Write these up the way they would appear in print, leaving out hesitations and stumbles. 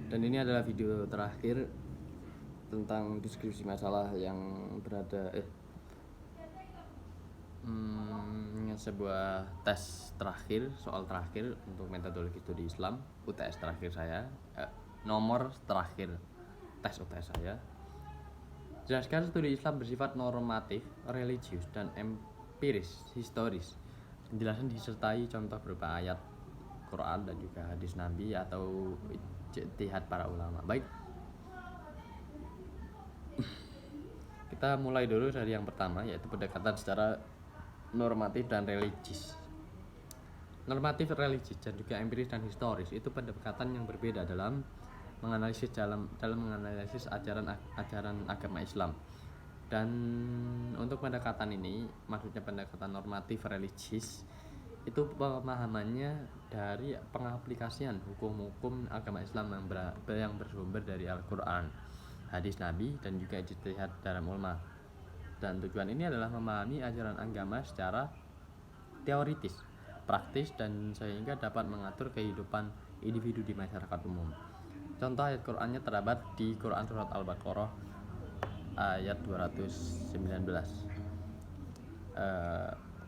Dan ini adalah video terakhir tentang deskripsi masalah yang berada sebuah tes terakhir, soal terakhir untuk metodologi studi Islam, UTS terakhir saya, nomor terakhir tes UTS saya. Jelaskan studi Islam bersifat normatif, religius, dan empiris, historis. Penjelasan disertai contoh berupa ayat Quran dan juga hadis Nabi atau ijtihad para ulama. Baik, kita mulai dulu dari yang pertama, yaitu pendekatan secara normatif dan religius. Normatif, religius, dan juga empiris dan historis itu pendekatan yang berbeda dalam menganalisis menganalisis ajaran agama Islam. Dan untuk pendekatan ini, maksudnya pendekatan normatif religius, itu pemahamannya dari pengaplikasian hukum-hukum agama Islam yang bersumber dari Al-Quran, hadis Nabi, dan juga ijtihad para ulama. Dan tujuan ini adalah memahami ajaran agama secara teoritis, praktis, dan sehingga dapat mengatur kehidupan individu di masyarakat umum. Contoh ayat Qur'annya terdapat di Quran surat Al-Baqarah ayat 219,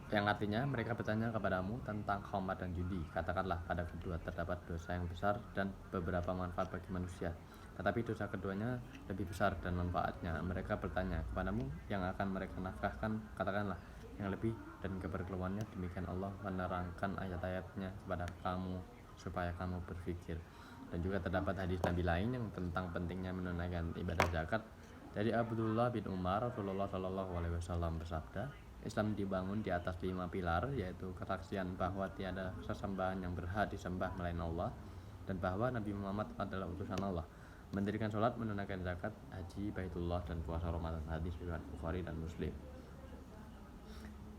yang artinya, mereka bertanya kepadamu tentang khamar dan judi. Katakanlah, pada kedua terdapat dosa yang besar dan beberapa manfaat bagi manusia, tetapi dosa keduanya lebih besar dan manfaatnya. Mereka bertanya kepadamu yang akan mereka nafkahkan. Katakanlah, yang lebih dan keberkeluarnya. Demikian Allah menerangkan ayat-ayatnya kepada kamu supaya kamu berpikir. Dan juga terdapat hadis Nabi lain yang tentang pentingnya menunaikan ibadah zakat. Dari Abdullah bin Umar, Rasulullah SAW bersabda, Islam dibangun di atas 5 pilar, yaitu kesaksian bahwa tiada sesembahan yang berhak disembah melainkan Allah, dan bahwa Nabi Muhammad adalah utusan Allah, mendirikan sholat, menunaikan zakat, haji baitullah, dan puasa Ramadan. Hadis riwayat Bukhari dan Muslim.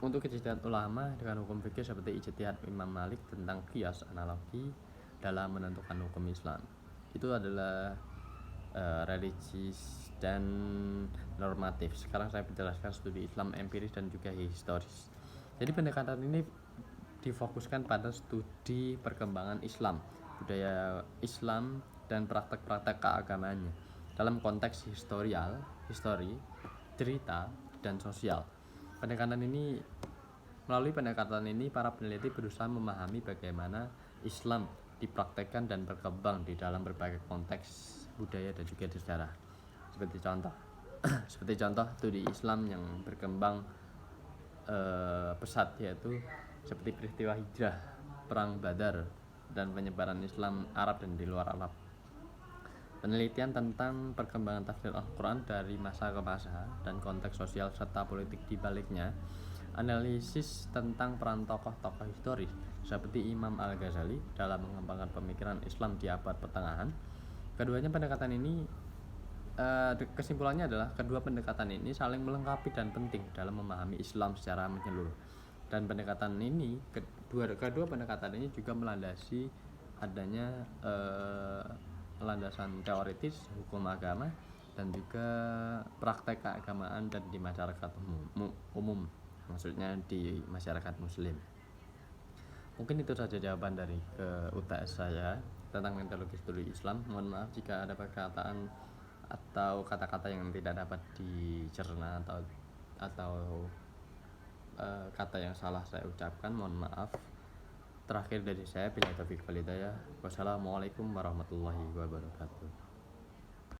Untuk ijtihad ulama dengan hukum fikih seperti ijtihad Imam Malik tentang qiyas, analogi dalam menentukan hukum Islam, itu adalah religius dan normatif. Sekarang saya menjelaskan studi Islam empiris dan juga historis. Jadi pendekatan ini difokuskan pada studi perkembangan Islam, budaya Islam, dan praktek-praktek keagamaannya dalam konteks histori, cerita, dan sosial. Melalui pendekatan ini, para peneliti berusaha memahami bagaimana Islam dipraktekkan dan berkembang di dalam berbagai konteks budaya dan juga sejarah. Seperti contoh studi Islam yang berkembang pesat, yaitu seperti peristiwa hijrah, perang Badar, dan penyebaran Islam Arab dan di luar Arab. Penelitian tentang perkembangan tafsir Al-Quran dari masa ke masa dan konteks sosial serta politik di baliknya. Analisis tentang peran tokoh-tokoh historis seperti Imam Al-Ghazali dalam mengembangkan pemikiran Islam di abad pertengahan. Kesimpulannya adalah kedua pendekatan ini saling melengkapi dan penting dalam memahami Islam secara menyeluruh. Dan kedua pendekatan ini juga melandasi adanya landasan teoritis hukum agama dan juga praktek keagamaan dan di masyarakat umum, maksudnya di masyarakat Muslim. Mungkin itu saja jawaban dari UTS saya tentang metodologi studi Islam. Mohon maaf jika ada perkataan atau kata-kata yang tidak dapat dicerna atau kata yang salah saya ucapkan. Mohon maaf. Terakhir dari saya, billahi taufiq wal hidayah. Wassalamualaikum warahmatullahi wabarakatuh.